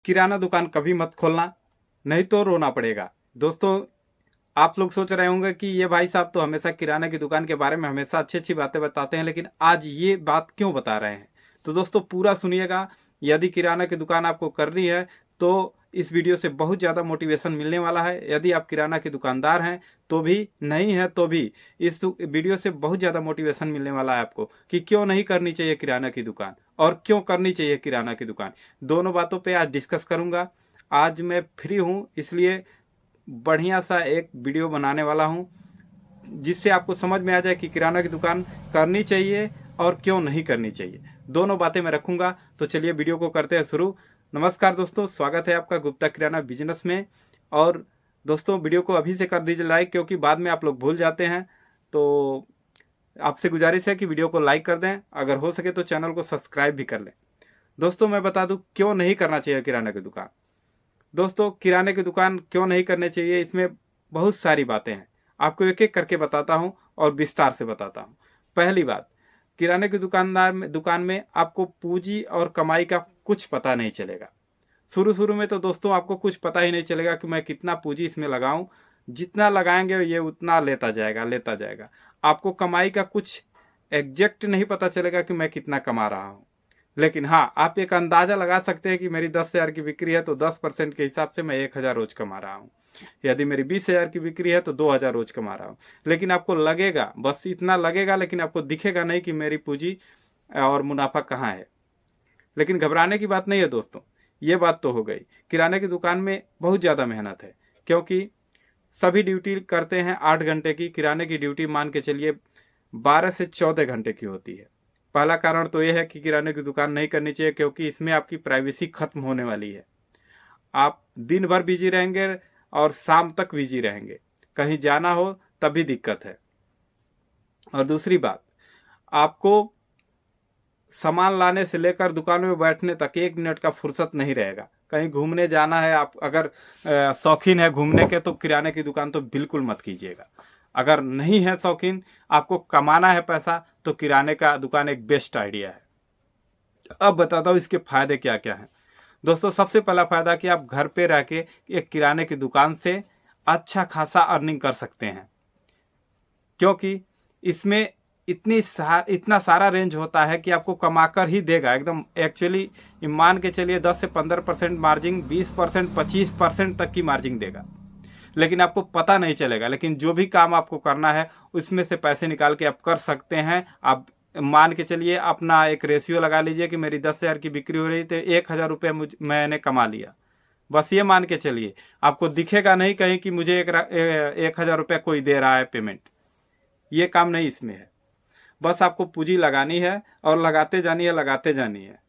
किराना दुकान कभी मत खोलना, नहीं तो रोना पड़ेगा। दोस्तों, आप लोग सोच रहे होंगे कि ये भाई साहब तो हमेशा किराना की दुकान के बारे में हमेशा अच्छी अच्छी बातें बताते हैं, लेकिन आज ये बात क्यों बता रहे हैं? तो दोस्तों पूरा सुनिएगा। यदि किराना की दुकान आपको करनी है तो इस वीडियो से बहुत ज़्यादा मोटिवेशन मिलने वाला है। यदि आप किराना के दुकानदार हैं तो भी, नहीं है तो भी, इस वीडियो से बहुत ज़्यादा मोटिवेशन मिलने वाला है आपको कि क्यों नहीं करनी चाहिए किराना की दुकान और क्यों करनी चाहिए किराना की दुकान। दोनों बातों पे आज डिस्कस करूँगा। आज मैं फ्री हूँ, इसलिए बढ़िया सा एक वीडियो बनाने वाला हूँ जिससे आपको समझ में आ जाए कि किराना की दुकान करनी चाहिए और क्यों नहीं करनी चाहिए। दोनों बातें मैं रखूँगा। तो चलिए वीडियो को करते हैं शुरू। नमस्कार दोस्तों, स्वागत है आपका गुप्ता किराना बिजनेस में। और दोस्तों वीडियो को अभी से कर दीजिए लाइक, क्योंकि बाद में आप लोग भूल जाते हैं। तो आपसे गुजारिश है कि वीडियो को लाइक कर दें, अगर हो सके तो चैनल को सब्सक्राइब भी कर लें। दोस्तों मैं बता दूं क्यों नहीं करना चाहिए किराना की दुकान। दोस्तों किराने की दुकान क्यों नहीं करनी चाहिए, इसमें बहुत सारी बातें हैं। आपको एक एक करके बताता हूं और विस्तार से बताता हूं। पहली बात, किराने की दुकान में आपको पूंजी और कमाई का कुछ पता नहीं चलेगा। शुरू शुरू में तो दोस्तों आपको कुछ पता ही नहीं चलेगा कि मैं कितना पूंजी इसमें लगाऊं। जितना लगाएंगे ये उतना लेता जाएगा। आपको कमाई का कुछ एग्जैक्ट नहीं पता चलेगा कि मैं कितना कमा रहा हूं। लेकिन हाँ, आप एक अंदाजा लगा सकते हैं कि मेरी 10,000 की बिक्री है तो 10% के हिसाब से मैं 1,000 रोज कमा रहा हूँ। यदि मेरी 20,000 की बिक्री है तो 2,000 रोज कमा रहा हूँ। लेकिन आपको लगेगा, बस इतना लगेगा, लेकिन आपको दिखेगा नहीं कि मेरी पूंजी और मुनाफा कहाँ है। लेकिन घबराने की बात नहीं है दोस्तों। ये बात तो हो गई, किराने की दुकान में बहुत ज़्यादा मेहनत है, क्योंकि सभी ड्यूटी करते हैं 8 घंटे की। किराने की ड्यूटी मान के चलिए 12 से 14 घंटे की होती है। पहला कारण तो यह है कि किराने की दुकान नहीं करनी चाहिए, क्योंकि इसमें आपकी प्राइवेसी खत्म होने वाली है। आप दिन भर बिजी रहेंगे और शाम तक बिजी रहेंगे, कहीं जाना हो तब भी दिक्कत है। और दूसरी बात, आपको सामान लाने से लेकर दुकान में बैठने तक 1 मिनट का फुर्सत नहीं रहेगा। कहीं घूमने जाना है, आप अगर शौकीन है घूमने के, तो किराने की दुकान तो बिल्कुल मत कीजिएगा। अगर नहीं है शौकीन, आपको कमाना है पैसा, तो किराने का दुकान एक बेस्ट आइडिया है। अब बताता हूँ इसके फायदे क्या क्या हैं। दोस्तों सबसे पहला फायदा कि आप घर पे रह के एक किराने की दुकान से अच्छा खासा अर्निंग कर सकते हैं, क्योंकि इसमें इतना सारा रेंज होता है कि आपको कमाकर ही देगा एकदम। एक्चुअली मान के चलिए 10 से 15% मार्जिन, 20%, 25% तक की मार्जिन देगा, लेकिन आपको पता नहीं चलेगा। लेकिन जो भी काम आपको करना है उसमें से पैसे निकाल के आप कर सकते हैं। आप मान के चलिए, अपना एक रेशियो लगा लीजिए कि मेरी 10,000 की बिक्री हो रही तो 1,000 रुपये मैंने कमा लिया। बस ये मान के चलिए, आपको दिखेगा नहीं कहीं कि मुझे 1,000 रुपये कोई दे रहा है पेमेंट। ये काम नहीं इसमें है। बस आपको पूंजी लगानी है और लगाते जानी है।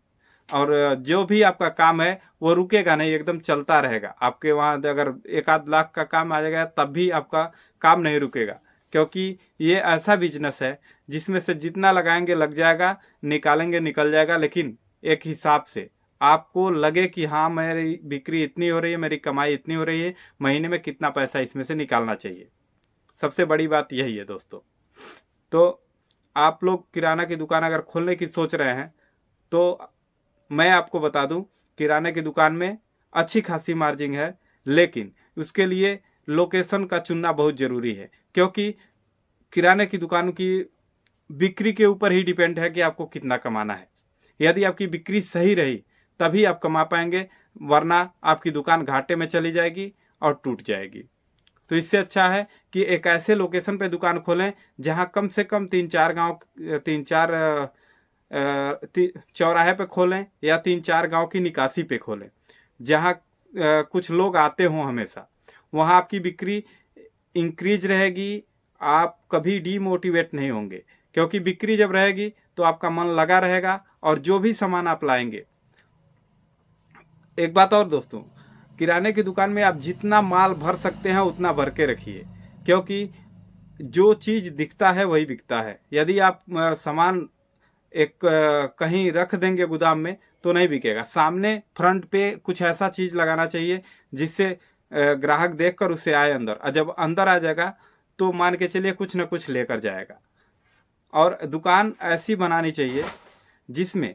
और जो भी आपका काम है वो रुकेगा नहीं, एकदम चलता रहेगा। आपके वहाँ अगर 1-8 लाख का काम आ जाएगा तब भी आपका काम नहीं रुकेगा, क्योंकि ये ऐसा बिजनेस है जिसमें से जितना लगाएंगे लग जाएगा, निकालेंगे निकल जाएगा। लेकिन एक हिसाब से आपको लगे कि हाँ, मेरी बिक्री इतनी हो रही है, मेरी कमाई इतनी हो रही है, महीने में कितना पैसा इसमें से निकालना चाहिए। सबसे बड़ी बात यही है दोस्तों। तो आप लोग किराना की दुकान अगर खोलने की सोच रहे हैं तो मैं आपको बता दूं, किराने की दुकान में अच्छी खासी मार्जिन है, लेकिन उसके लिए लोकेशन का चुनना बहुत ज़रूरी है। क्योंकि किराने की दुकान की बिक्री के ऊपर ही डिपेंड है कि आपको कितना कमाना है। यदि आपकी बिक्री सही रही तभी आप कमा पाएंगे, वरना आपकी दुकान घाटे में चली जाएगी और टूट जाएगी। तो इससे अच्छा है कि एक ऐसे लोकेशन पे दुकान खोलें जहां कम से कम 3-4 चौराहे पे खोलें, या 3-4 गांव की निकासी पे खोलें, जहां कुछ लोग आते हों हमेशा। वहां आपकी बिक्री इंक्रीज रहेगी, आप कभी डीमोटिवेट नहीं होंगे, क्योंकि बिक्री जब रहेगी तो आपका मन लगा रहेगा और जो भी सामान आप लाएंगे। एक बात और दोस्तों, किराने की दुकान में आप जितना माल भर सकते हैं उतना भर के रखिए, क्योंकि जो चीज़ दिखता है वही बिकता है। यदि आप सामान कहीं रख देंगे गोदाम में तो नहीं बिकेगा। सामने फ्रंट पे कुछ ऐसा चीज़ लगाना चाहिए जिससे ग्राहक देखकर उसे आए अंदर, और जब अंदर आ जाएगा तो मान के चलिए कुछ ना कुछ लेकर जाएगा। और दुकान ऐसी बनानी चाहिए जिसमें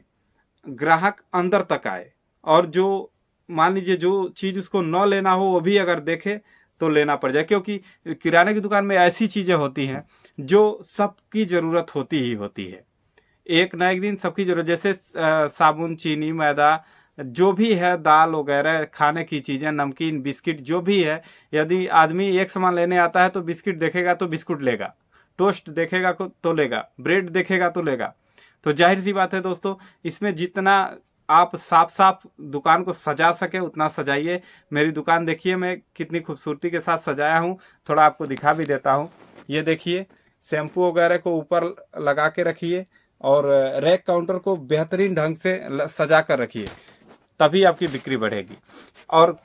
ग्राहक अंदर तक आए, और जो मान लीजिए जो चीज़ उसको न लेना हो वो भी अगर देखे तो लेना पड़ जाए, क्योंकि किराने की दुकान में ऐसी चीज़ें होती हैं जो सबकी ज़रूरत होती ही होती है। एक ना एक दिन सबकी ज़रूरत, जैसे साबुन, चीनी, मैदा, जो भी है, दाल वगैरह, खाने की चीज़ें, नमकीन, बिस्किट जो भी है, यदि आदमी एक सामान लेने आता है तो बिस्किट देखेगा तो बिस्कुट लेगा, टोस्ट देखेगा तो लेगा, ब्रेड देखेगा तो लेगा। तो जाहिर सी बात है दोस्तों, इसमें जितना आप साफ साफ दुकान को सजा सके उतना सजाइए। मेरी दुकान देखिए मैं कितनी खूबसूरती के साथ सजाया हूँ, थोड़ा आपको दिखा भी देता हूँ। ये देखिए, शैम्पू वगैरह को ऊपर लगा के रखिए और रैक काउंटर को बेहतरीन ढंग से सजा कर रखिए, तभी आपकी बिक्री बढ़ेगी। और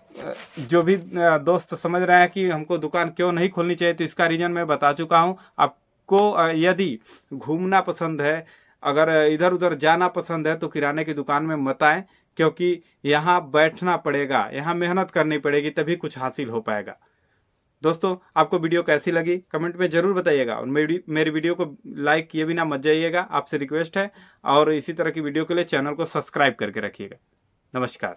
जो भी दोस्त समझ रहे हैं कि हमको दुकान क्यों नहीं खोलनी चाहिए, तो इसका रीज़न मैं बता चुका हूँ। आपको यदि घूमना पसंद है, अगर इधर उधर जाना पसंद है, तो किराने की दुकान में मत आएं, क्योंकि यहाँ बैठना पड़ेगा, यहाँ मेहनत करनी पड़ेगी, तभी कुछ हासिल हो पाएगा। दोस्तों, आपको वीडियो कैसी लगी कमेंट में ज़रूर बताइएगा, और मेरी वीडियो को लाइक किए बिना मत जाइएगा, आपसे रिक्वेस्ट है। और इसी तरह की वीडियो के लिए चैनल को सब्सक्राइब करके रखिएगा। नमस्कार।